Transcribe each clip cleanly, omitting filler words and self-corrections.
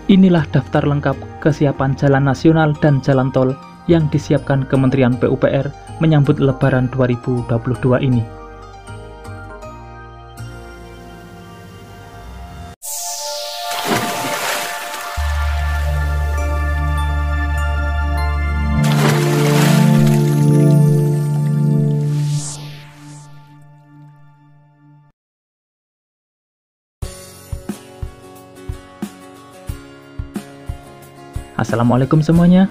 Inilah daftar lengkap kesiapan jalan nasional dan jalan tol yang disiapkan Kementerian PUPR menyambut Lebaran 2022 ini. Assalamualaikum semuanya.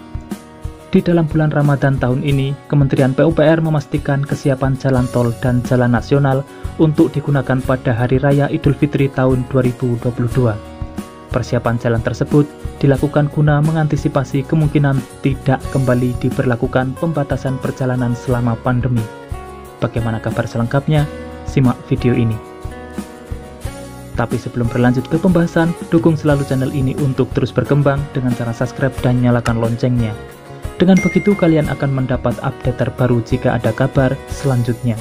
Di dalam bulan Ramadan tahun ini, Kementerian PUPR memastikan kesiapan jalan tol dan jalan nasional untuk digunakan pada Hari Raya Idul Fitri tahun 2022. Persiapan jalan tersebut dilakukan guna mengantisipasi kemungkinan tidak kembali diberlakukan pembatasan perjalanan selama pandemi. Bagaimana kabar selengkapnya? Simak video ini. Tapi sebelum berlanjut ke pembahasan, dukung selalu channel ini untuk terus berkembang dengan cara subscribe dan nyalakan loncengnya. Dengan begitu kalian akan mendapat update terbaru jika ada kabar selanjutnya.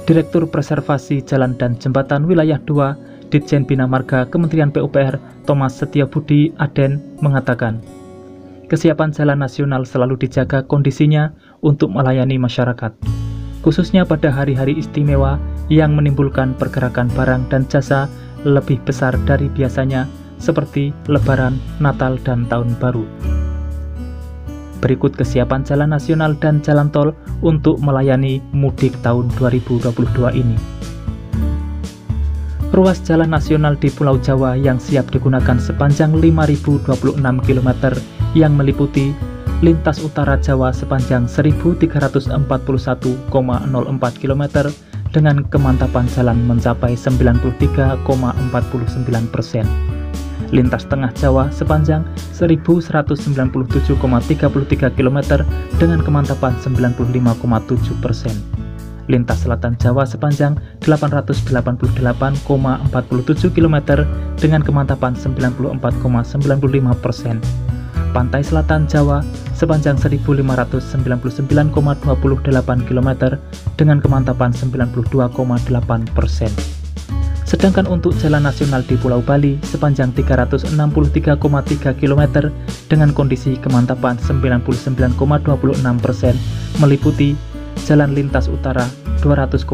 Direktur Preservasi Jalan dan Jembatan Wilayah 2, Ditjen Bina Marga Kementerian PUPR, Thomas Setiabudi Aden mengatakan, kesiapan jalan nasional selalu dijaga kondisinya untuk melayani masyarakat, khususnya pada hari-hari istimewa yang menimbulkan pergerakan barang dan jasa lebih besar dari biasanya seperti Lebaran, Natal, dan Tahun Baru. Berikut kesiapan jalan nasional dan jalan tol untuk melayani mudik tahun 2022 ini. Ruas jalan nasional di Pulau Jawa yang siap digunakan sepanjang 5.026 km yang meliputi lintas utara Jawa sepanjang 1.341,04 km dengan kemantapan jalan mencapai 93,49%. Lintas tengah Jawa sepanjang 1.197,33 km dengan kemantapan 95,7%. Lintas selatan Jawa sepanjang 888,47 km dengan kemantapan 94,95%. Pantai selatan Jawa sepanjang 1.599,28 km dengan kemantapan 92,8%. Sedangkan untuk jalan nasional di Pulau Bali sepanjang 363,3 km dengan kondisi kemantapan 99,26% meliputi jalan lintas utara 200,8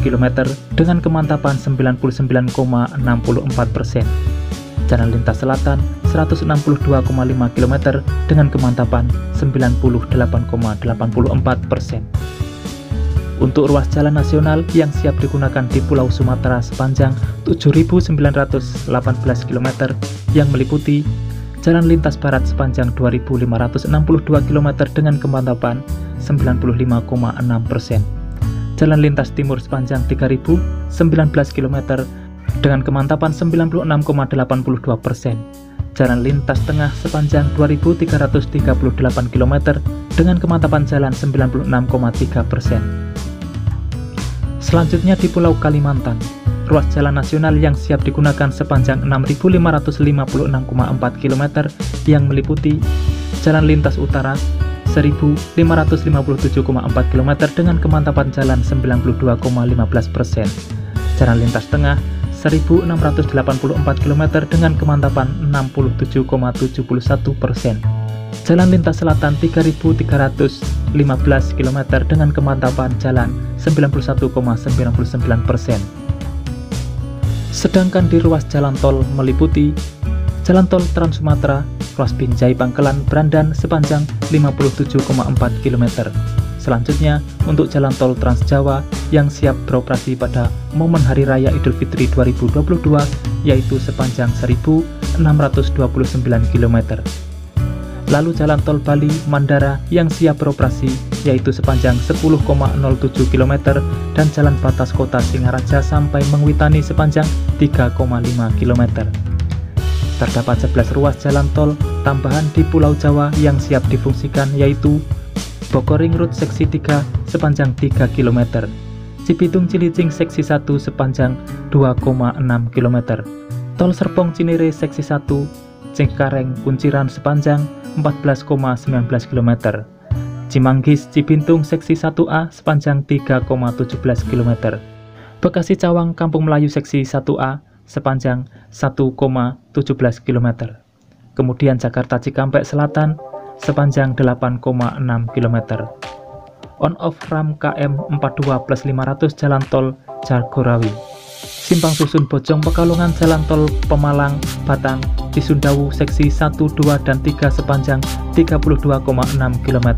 km dengan kemantapan 99,64%. Jalan lintas selatan 162,5 km dengan kemantapan 98,84%. Untuk ruas jalan nasional yang siap digunakan di Pulau Sumatera sepanjang 7.918 km yang meliputi jalan lintas barat sepanjang 2.562 km dengan kemantapan 95,6%. Jalan lintas timur sepanjang 3.019 km dengan kemantapan 96,82%. Jalan lintas tengah sepanjang 2.338 km dengan kemantapan jalan 96,3%. Selanjutnya di Pulau Kalimantan, ruas jalan nasional yang siap digunakan sepanjang 6.556,4 km yang meliputi jalan lintas utara 1.557,4 km dengan kemantapan jalan 92,15%. Jalan lintas tengah 1.684 km dengan kemantapan 67,71%. Jalan lintas selatan 3.315 km dengan kemantapan jalan 91,99%. Sedangkan di ruas jalan tol meliputi jalan tol Trans Sumatera, ruas Binjai Bangkelan Brandan sepanjang 57,4 km. Selanjutnya, untuk jalan tol Trans Jawa yang siap beroperasi pada momen Hari Raya Idul Fitri 2022, yaitu sepanjang 1.629 km. Lalu jalan tol Bali Mandara yang siap beroperasi, yaitu sepanjang 10,07 km, dan jalan batas kota Singaraja sampai Mengwitani sepanjang 3,5 km. Terdapat 11 ruas jalan tol tambahan di Pulau Jawa yang siap difungsikan, yaitu Bogor Ring Road seksi 3 sepanjang 3 km, Cibitung Cilicing seksi 1 sepanjang 2,6 km, Tol Serpong Cinere seksi 1 Cengkareng Kunciran sepanjang 14,19 km, Cimanggis Cibintung seksi 1A sepanjang 3,17 km, Bekasi Cawang Kampung Melayu seksi 1A sepanjang 1,17 km. Kemudian Jakarta Cikampek Selatan sepanjang 8,6 km. On-off ramp KM 42+500 Jalan Tol Jagorawi. Simpang Susun Bojong Pekalongan Jalan Tol Pemalang Batang Cisundawu seksi 1, 2, dan 3 sepanjang 32,6 km.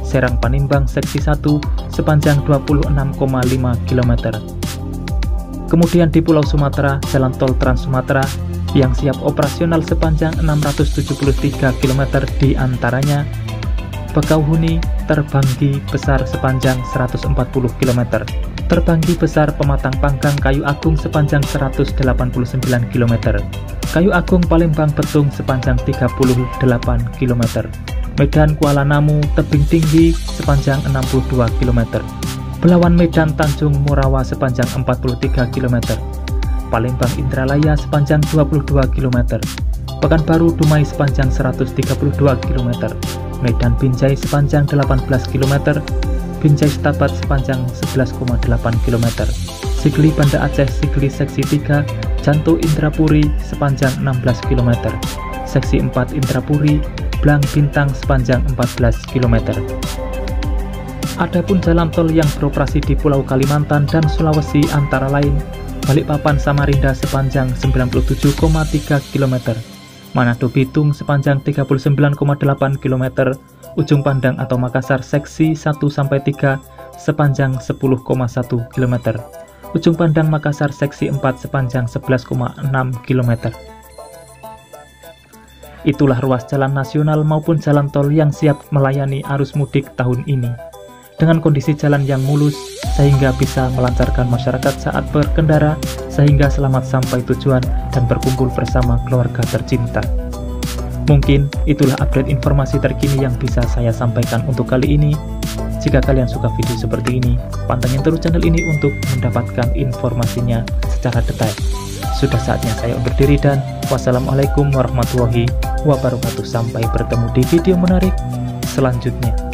Serang Panimbang seksi 1 sepanjang 26,5 km. Kemudian di Pulau Sumatera, Jalan Tol Trans Sumatera yang siap operasional sepanjang 673 km, di antaranya Bakauheni Terbanggi Besar sepanjang 140 km, Terbanggi Besar Pematang Panggang Kayu Agung sepanjang 189 km, Kayu Agung Palembang Betung sepanjang 38 km, Medan Kuala Namu Tebing Tinggi sepanjang 62 km, Belawan Medan Tanjung Morawa sepanjang 43 km, Palembang Indralaya sepanjang 22 km, Pekanbaru Dumai sepanjang 132 km, Medan Binjai sepanjang 18 km, Binjai Setabat sepanjang 11,8 km, Sigli Banda Aceh Sigli seksi 3 Janto Indrapuri sepanjang 16 km, seksi 4 Indrapuri Blang Bintang sepanjang 14 km. Adapun jalan tol yang beroperasi di Pulau Kalimantan dan Sulawesi antara lain Balikpapan Samarinda sepanjang 97,3 km, Manado Bitung sepanjang 39,8 km, Ujung Pandang atau Makassar seksi 1-3 sepanjang 10,1 km, Ujung Pandang Makassar seksi 4 sepanjang 11,6 km. Itulah ruas jalan nasional maupun jalan tol yang siap melayani arus mudik tahun ini, dengan kondisi jalan yang mulus sehingga bisa melancarkan masyarakat saat berkendara, sehingga selamat sampai tujuan dan berkumpul bersama keluarga tercinta. Mungkin itulah update informasi terkini yang bisa saya sampaikan untuk kali ini. Jika kalian suka video seperti ini, pantengin terus channel ini untuk mendapatkan informasinya secara detail. Sudah saatnya saya undur diri dan wassalamualaikum warahmatullahi wabarakatuh. Sampai bertemu di video menarik selanjutnya.